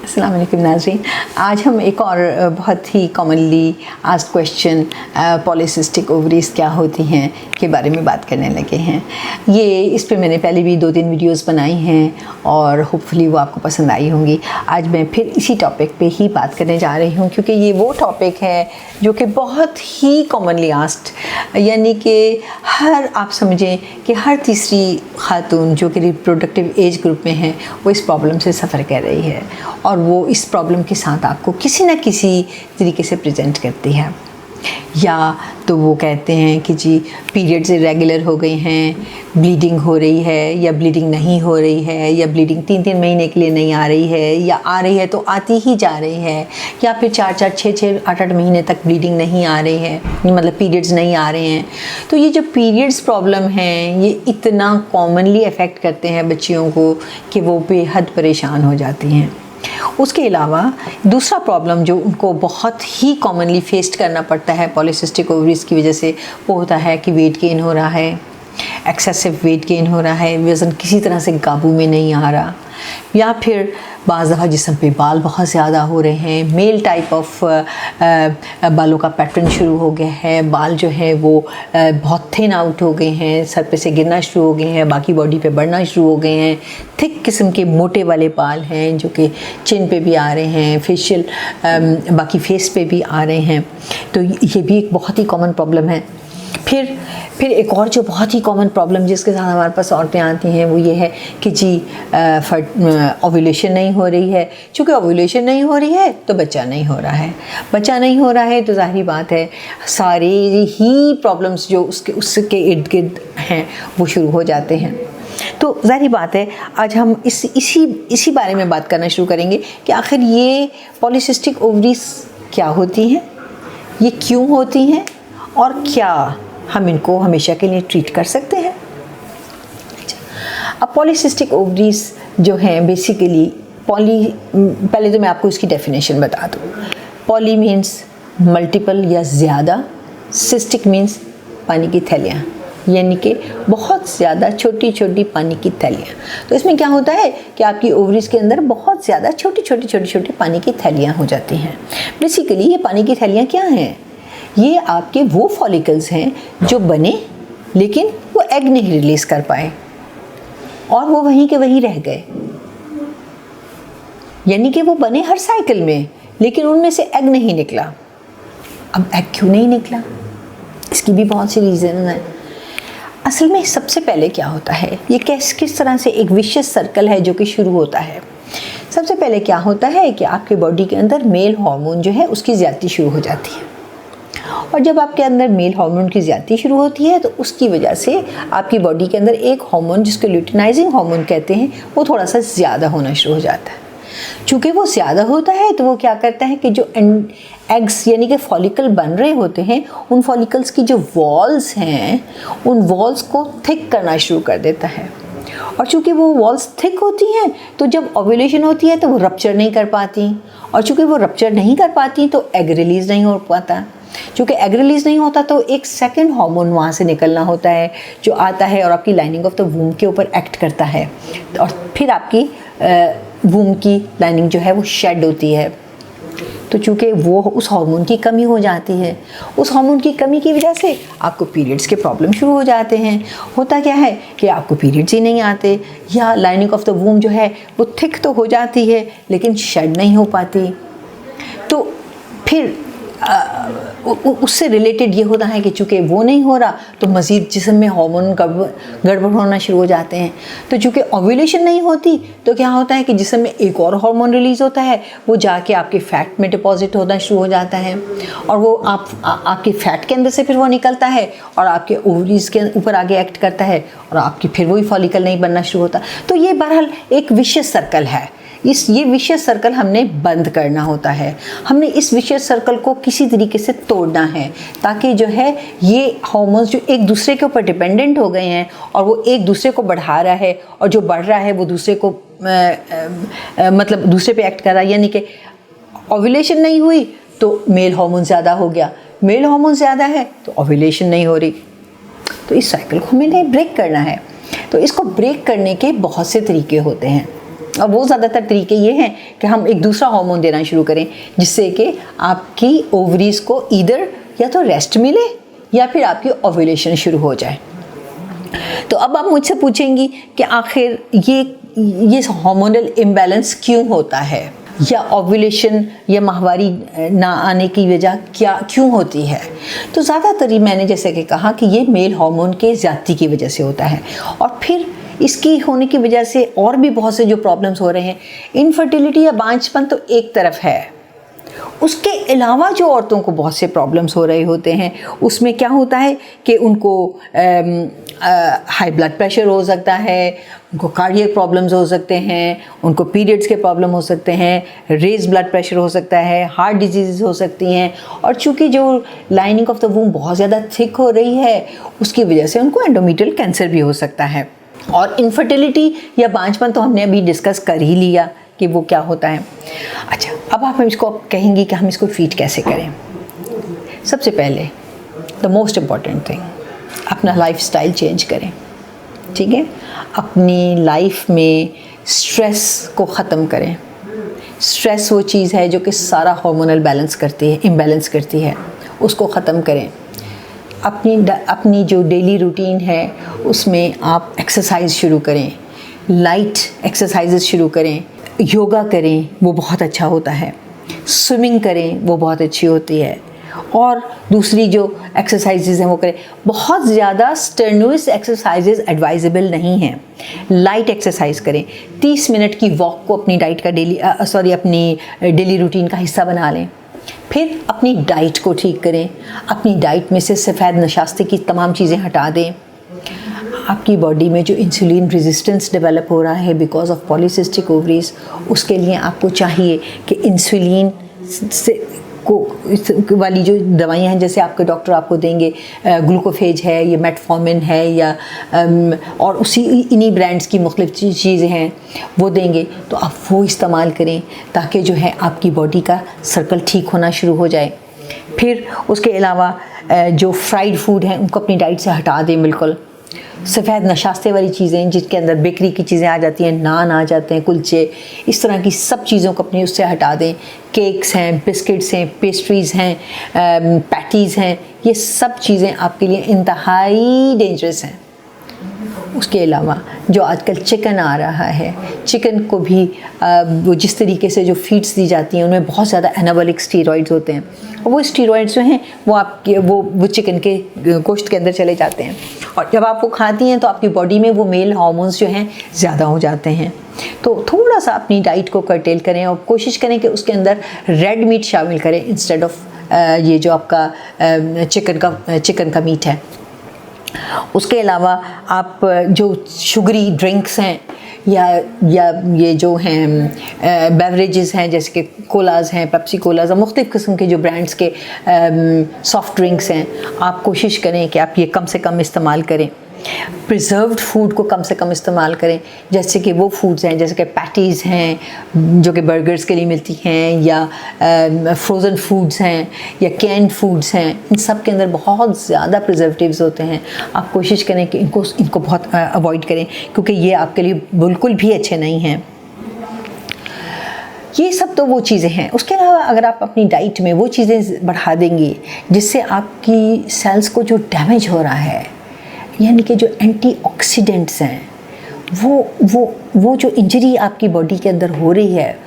अस्सलाम वालेकुम नाज़रीन। आज हम एक और बहुत ही commonly asked question polycystic ovaries क्या होती हैं के बारे में बात करने लगे हैं। इस पे मैंने पहले भी 2-3 वीडियोस बनाई हैं और होपफुली वो आपको पसंद आई होंगी। आज मैं फिर इसी टॉपिक पे ही बात करने जा रही हूँ क्योंकि ये वो टॉपिक है जो कि बहुत ही कॉमनली आस्क्ड, यानी कि आप समझें कि हर तीसरी खातून जो कि रिप्रोडक्टिव एज ग्रुप में है वो इस प्रॉब्लम से सफ़र कर रही है और वो इस प्रॉब्लम के साथ आपको किसी न किसी तरीके से प्रेजेंट करती है। या तो वो कहते हैं कि जी पीरियड्स इरेगुलर हो गई हैं, ब्लीडिंग हो रही है या ब्लीडिंग नहीं हो रही है, या ब्लीडिंग 3-3 महीने के लिए नहीं आ रही है, या आ रही है तो आती ही जा रही है, या फिर 4-4, 6-6, 8-8 महीने तक ब्लीडिंग नहीं आ रही है, मतलब पीरियड्स नहीं आ रहे हैं। तो ये जो पीरियड्स प्रॉब्लम हैं ये इतना कॉमनली अफेक्ट करते हैं बच्चियों को कि वो बेहद परेशान हो जाती हैं। उसके अलावा दूसरा प्रॉब्लम जो उनको बहुत ही कॉमनली फेस करना पड़ता है पॉलीसिस्टिक ओवरीज़ की वजह से, वो होता है कि वेट गेन हो रहा है, एक्सेसिव वेट गेन हो रहा है, वज़न किसी तरह से काबू में नहीं आ रहा, या फिर बाज़ दफ़ा जिस्म पे बाल बहुत ज़्यादा हो रहे हैं, मेल टाइप ऑफ बालों का पैटर्न शुरू हो गया है, बाल जो है वो बहुत थिन आउट हो गए हैं, सर पे से गिरना शुरू हो गए हैं, बाकी बॉडी पे बढ़ना शुरू हो गए हैं, थिक किस्म के मोटे वाले बाल हैं जो कि चिन पे भी आ रहे हैं, फेशियल बाकी फेस पे भी आ रहे हैं। तो ये भी एक बहुत ही कॉमन प्रॉब्लम है। फिर एक और जो बहुत ही कॉमन प्रॉब्लम जिसके साथ हमारे पास औरतें आती हैं वो ये है कि जी ओव्यूलेशन नहीं हो रही है। चूँकि ओव्यूलेशन नहीं हो रही है तो बच्चा नहीं हो रहा है, बच्चा नहीं हो रहा है तो जाहिर बात है सारी ही प्रॉब्लम्स जो उसके इर्द गिर्द हैं वो शुरू हो जाते हैं। तो जाहिर बात है आज हम इसी बारे में बात करना शुरू करेंगे कि आखिर ये पॉलीसिस्टिक ओवरीज क्या होती हैं, ये क्यों होती हैं और क्या हम इनको हमेशा के लिए ट्रीट कर सकते हैं। अब पॉलीसिस्टिक ओवरीज जो हैं बेसिकली पहले तो मैं आपको इसकी डेफिनेशन बता दूँ। पॉली मीन्स मल्टीपल या ज़्यादा, सिस्टिक मीन्स पानी की थैलियाँ, यानी कि बहुत ज़्यादा छोटी छोटी पानी की थैलियाँ। तो इसमें क्या होता है कि आपकी ओवरीज़ के अंदर बहुत ज़्यादा छोटी पानी की थैलियाँ हो जाती हैं। बेसिकली ये पानी की थैलियाँ क्या हैं? ये आपके वो फॉलिकल्स हैं जो बने लेकिन वो एग नहीं रिलीज़ कर पाए और वो वहीं के वहीं रह गए, यानी कि वो बने हर साइकिल में लेकिन उनमें से एग नहीं निकला। अब एग क्यों नहीं निकला, इसकी भी बहुत सी रीज़न है। असल में सबसे पहले क्या होता है, ये किस तरह से एक विशियस सर्कल है जो कि शुरू होता है। सबसे पहले क्या होता है कि आपके बॉडी के अंदर मेल हार्मोन जो है उसकी ज़्यादती शुरू हो जाती है, और जब आपके अंदर मेल हार्मोन की ज़्यादती शुरू होती है तो उसकी वजह से आपकी बॉडी के अंदर एक हार्मोन जिसको ल्यूटिनाइजिंग हार्मोन कहते हैं वो थोड़ा सा ज़्यादा होना शुरू हो जाता है। चूँकि वो ज़्यादा होता है तो वो क्या करता है कि जो एग्स यानी कि फॉलिकल बन रहे होते हैं उन फॉलिकल्स की जो वॉल्स हैं उन वॉल्स को थिक करना शुरू कर देता है, और चूँकि वो वॉल्स थिक होती हैं तो जब ओव्यूलेशन होती है तो वो रप्चर नहीं कर पाती, और चूँकि वो रप्चर नहीं कर पाती तो एग रिलीज़ नहीं हो पाता। चूँकि एग रिलीज़ नहीं होता तो एक सेकंड हार्मोन वहाँ से निकलना होता है जो आता है और आपकी लाइनिंग ऑफ द वूम के ऊपर एक्ट करता है, और फिर आपकी वूम की लाइनिंग जो है वो शेड होती है। तो चूँकि वो उस हार्मोन की कमी हो जाती है, उस हार्मोन की कमी की वजह से आपको पीरियड्स के प्रॉब्लम शुरू हो जाते हैं। होता क्या है कि आपको पीरियड्स ही नहीं आते, या लाइनिंग ऑफ द वूम जो है वो थिक तो हो जाती है लेकिन शेड नहीं हो पाती। तो फिर उससे रिलेटेड ये होता है कि चूँकि वो नहीं हो रहा तो मज़ीद जिस्म में हार्मोन गड़बड़ होना शुरू हो जाते हैं। तो चूँकि ओव्यूलेशन नहीं होती तो क्या होता है कि जिस्म में एक और हार्मोन रिलीज़ होता है, वो जाके आपके फ़ैट में डिपॉजिट होना शुरू हो जाता है, और वो आपके फ़ैट के अंदर से फिर वो निकलता है और आपके ओवरीज़ के ऊपर आगे एक्ट करता है और आपकी फिर वही फॉलिकल नहीं बनना शुरू होता। तो ये बहरहाल एक विशियस सर्कल है। ये विशियस सर्कल हमने बंद करना होता है, हमने इस विशियस सर्कल को किसी तरीके से तोड़ना है ताकि जो है ये हार्मोन्स जो एक दूसरे के ऊपर डिपेंडेंट हो गए हैं और वो एक दूसरे को बढ़ा रहा है, और जो बढ़ रहा है वो दूसरे को मतलब दूसरे पे एक्ट कर रहा है। यानी कि ओव्यूलेशन नहीं हुई तो मेल हार्मोन ज़्यादा हो गया, मेल हार्मोन ज़्यादा है तो ओव्यूलेशन नहीं हो रही। तो इस साइकिल को हमें ब्रेक करना है। तो इसको ब्रेक करने के बहुत से तरीके होते हैं। और वो ज़्यादातर तरीके ये हैं कि हम एक दूसरा हार्मोन देना शुरू करें जिससे कि आपकी ओवरीज़ को ईदर या तो रेस्ट मिले या फिर आपकी ओव्यूलेशन शुरू हो जाए। तो अब आप मुझसे पूछेंगी कि आखिर ये हार्मोनल इम्बैलेंस क्यों होता है, या ओव्यूलेशन या माहवारी ना आने की वजह क्यों होती है। तो ज़्यादातर मैंने जैसे कि कहा कि ये मेल हार्मोन के ज़्यादती की वजह से होता है, और फिर इसकी होने की वजह से और भी बहुत से जो प्रॉब्लम्स हो रहे हैं। इनफर्टिलिटी या बांझपन तो एक तरफ है, उसके अलावा जो औरतों को बहुत से प्रॉब्लम्स हो रहे होते हैं उसमें क्या होता है कि उनको हाई ब्लड प्रेशर हो सकता है, उनको कार्डियक प्रॉब्लम्स हो सकते हैं, उनको पीरियड्स के प्रॉब्लम हो सकते हैं, रेज ब्लड प्रेशर हो सकता है, हार्ट डिजीज़ हो सकती हैं। और चूँकि जो लाइनिंग ऑफ द वूम बहुत ज़्यादा थिक हो रही है उसकी वजह से उनको एंडोमेट्रियल कैंसर भी हो सकता है। और इनफर्टिलिटी या बांझपन तो हमने अभी डिस्कस कर ही लिया कि वो क्या होता है। अच्छा, अब आप इसको कहेंगे कि हम इसको ट्रीट कैसे करें। सबसे पहले द मोस्ट इम्पॉर्टेंट थिंग, अपना लाइफस्टाइल चेंज करें, ठीक है। अपनी लाइफ में स्ट्रेस को ख़त्म करें। स्ट्रेस वो चीज़ है जो कि सारा हार्मोनल बैलेंस करती है, इम्बैलेंस करती है, उसको ख़त्म करें। अपनी जो डेली रूटीन है उसमें आप एक्सरसाइज शुरू करें, लाइट एक्सरसाइजेस शुरू करें, योगा करें, वो बहुत अच्छा होता है, स्विमिंग करें, वो बहुत अच्छी होती है, और दूसरी जो एक्सरसाइजेज हैं वो करें। बहुत ज़्यादा स्टेनुअस एक्सरसाइजेज एडवाइजेबल नहीं हैं, लाइट एक्सरसाइज करें। 30 मिनट की वॉक को अपनी डाइट का अपनी डेली रूटीन का हिस्सा बना लें। फिर अपनी डाइट को ठीक करें, अपनी डाइट में से सफ़ेद नशास्ते की तमाम चीज़ें हटा दें। आपकी बॉडी में जो इंसुलिन रेजिस्टेंस डेवलप हो रहा है बिकॉज ऑफ पॉलीसिस्टिक ओवरीज, उसके लिए आपको चाहिए कि इंसुलिन से वाली जो दवाइयाँ हैं, जैसे आपके डॉक्टर आपको देंगे ग्लूकोफेज है, ये मेटफॉर्मिन है, या और इन्हीं ब्रांड्स की मुख्तलिफ चीज़ें हैं वो देंगे, तो आप वो इस्तेमाल करें ताकि जो है आपकी बॉडी का सर्कल ठीक होना शुरू हो जाए। फिर उसके अलावा जो फ्राइड फूड हैं उनको अपनी डाइट से हटा दें बिल्कुल। सफ़ेद नशास्ते वाली चीज़ें जिसके अंदर बेकरी की चीज़ें आ जाती हैं, नान आ जाते हैं, कुलचे, इस तरह की सब चीज़ों को अपने उससे हटा दें। केक्स हैं, बिस्किट्स हैं, पेस्ट्रीज़ हैं, पैटीज़ हैं, ये सब चीज़ें आपके लिए इंतहाई डेंजरस हैं। उसके अलावा जो आजकल चिकन आ रहा है, चिकन को भी वो जिस तरीके से जो फीड्स दी जाती हैं उनमें बहुत ज़्यादा एनाबॉलिक स्टीरॉइड्स होते हैं, और वो स्टीरॉइड्स जो हैं वो आपके वो चिकन के गोश्त के अंदर चले जाते हैं, और जब आप वो खाती हैं तो आपकी बॉडी में वो मेल हार्मोन्स जो हैं ज़्यादा हो जाते हैं। तो थोड़ा सा अपनी डाइट को कर्टेल करें और कोशिश करें कि उसके अंदर रेड मीट शामिल करें इंस्टेड ऑफ ये जो आपका चिकन का मीट है। उसके अलावा आप जो शुगरी ड्रिंक्स हैं या ये जो हैं बेवरेजेस हैं, जैसे कि कोलाज हैं, पेप्सी कोलाज, मुख्तलिफ़ किस्म के जो ब्रांड्स के सॉफ़्ट ड्रिंक्स हैं, आप कोशिश करें कि आप ये कम से कम इस्तेमाल करें। प्रिजर्व्ड फूड को कम से कम इस्तेमाल करें, जैसे कि वो फूड्स हैं जैसे कि पैटीज़ हैं जो कि बर्गर्स के लिए मिलती हैं, या फ्रोज़न फूड्स हैं, या कैंड फूड्स हैं, इन सब के अंदर बहुत ज़्यादा प्रिजर्वेटिव्स होते हैं। आप कोशिश करें कि इनको बहुत अवॉइड करें, क्योंकि ये आपके लिए बिल्कुल भी अच्छे नहीं हैं। ये सब तो वो चीज़ें हैं। उसके अलावा अगर आप अपनी डाइट में वो चीज़ें बढ़ा देंगी जिससे आपकी सेल्स को जो डैमेज हो रहा है, यानी कि जो एंटीऑक्सीडेंट्स हैं, वो जो इंजरी आपकी बॉडी के अंदर हो रही है,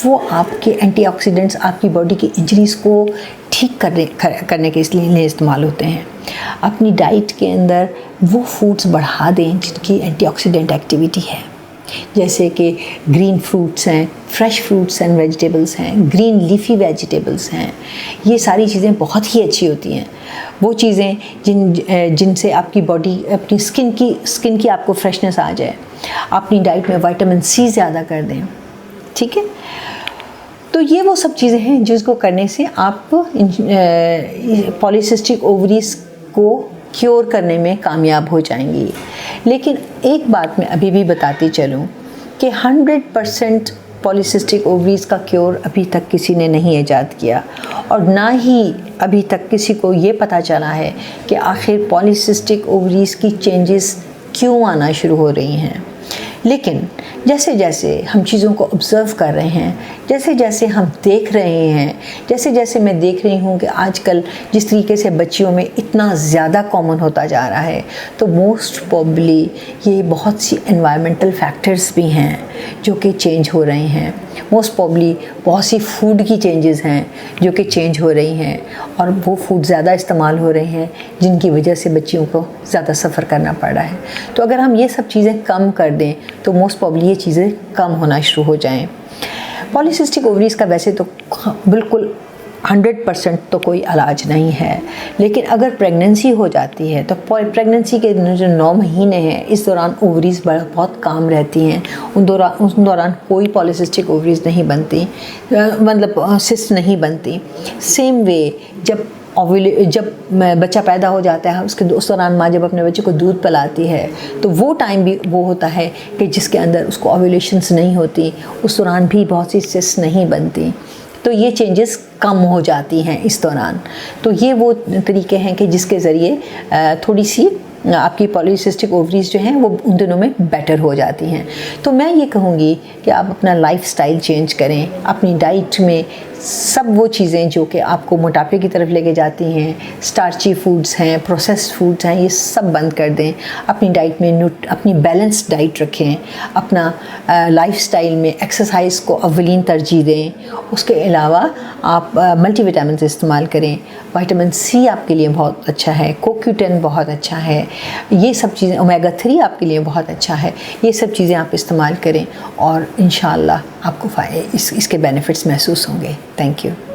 वो आपके एंटीऑक्सीडेंट्स आपकी बॉडी की इंजरीज़ को ठीक करने के लिए इस्तेमाल होते हैं। अपनी डाइट के अंदर वो फूड्स बढ़ा दें जिनकी एंटीऑक्सीडेंट एक्टिविटी है, जैसे कि ग्रीन फ्रूट्स हैं, फ्रेश फ्रूट्स एंड वेजिटेबल्स हैं, ग्रीन लीफी वेजिटेबल्स हैं। ये सारी चीज़ें बहुत ही अच्छी होती हैं। वो चीज़ें जिनसे आपकी बॉडी, अपनी स्किन की आपको फ्रेशनेस आ जाए। अपनी डाइट में विटामिन सी ज़्यादा कर दें, ठीक है। तो ये वो सब चीज़ें हैं जिसको करने से आप पॉलीसिस्टिक ओवरीज को क्योर करने में कामयाब हो जाएंगी। लेकिन एक बात मैं अभी भी बताती चलूँ कि 100% पॉलीसिस्टिक ओवरीज का क्योर अभी तक किसी ने नहीं ईजाद किया, और ना ही अभी तक किसी को ये पता चला है कि आखिर पॉलीसिस्टिक ओवरीज की चेंजेस क्यों आना शुरू हो रही हैं। लेकिन जैसे जैसे हम चीज़ों को ऑब्ज़र्व कर रहे हैं, जैसे जैसे हम देख रहे हैं, जैसे जैसे मैं देख रही हूँ कि आजकल जिस तरीके से बच्चियों में इतना ज़्यादा कॉमन होता जा रहा है, तो मोस्ट प्रॉब्ली ये बहुत सी एनवायरमेंटल फैक्टर्स भी हैं जो कि चेंज हो रहे हैं। मोस्ट प्रॉब्ली बहुत सी फूड की चेंजेस हैं जो कि चेंज हो रही हैं, और वो फूड ज़्यादा इस्तेमाल हो रहे हैं जिनकी वजह से बच्चियों को ज़्यादा सफ़र करना पड़ रहा है। तो अगर हम ये सब चीज़ें कम कर दें तो मोस्ट प्रॉब्ली ये चीज़ें कम होना शुरू हो जाएं। पॉलीसिस्टिक ओवरीज़ का वैसे तो बिल्कुल 100% तो कोई इलाज नहीं है, लेकिन अगर प्रेगनेंसी हो जाती है तो प्रेगनेंसी के जो 9 महीने हैं इस दौरान ओवरीज़ बहुत काम रहती हैं। उन दौरान कोई पॉलीसिस्टिक ओवरीज़ नहीं बनती, मतलब सिस्ट नहीं बनती। सेम वे जब बच्चा पैदा हो जाता है उसके उस दौरान माँ जब अपने बच्चे को दूध पिलाती है तो वो टाइम भी वो होता है कि जिसके अंदर उसको ओव्यूलेशंस नहीं होती, उस दौरान भी बहुत सी सिस्ट नहीं बनती। तो ये चेंजेस कम हो जाती हैं इस दौरान। तो ये वो तरीके हैं कि जिसके ज़रिए थोड़ी सी आपकी पॉलीसिस्टिक ओवरीज़ जो हैं वो उन दिनों में बेटर हो जाती हैं। तो मैं ये कहूँगी कि आप अपना लाइफस्टाइल चेंज करें, अपनी डाइट में सब वो चीज़ें जो कि आपको मोटापे की तरफ लेके जाती हैं, स्टार्ची फूड्स हैं, प्रोसेस्ड फूड्स हैं, ये सब बंद कर दें। अपनी डाइट में अपनी बैलेंस्ड डाइट रखें, अपना लाइफस्टाइल में एक्सरसाइज को अव्वलीन तरजीह दें। उसके अलावा आप मल्टीविटामिन इस्तेमाल करें। विटामिन सी आपके लिए बहुत अच्छा है, CoQ10 बहुत अच्छा है, ये सब चीज़ें, ओमेगा 3 आपके लिए बहुत अच्छा है। ये सब चीज़ें आप इस्तेमाल करें और इंशाअल्लाह आपको इसके बेनिफिट्स महसूस होंगे। Thank you.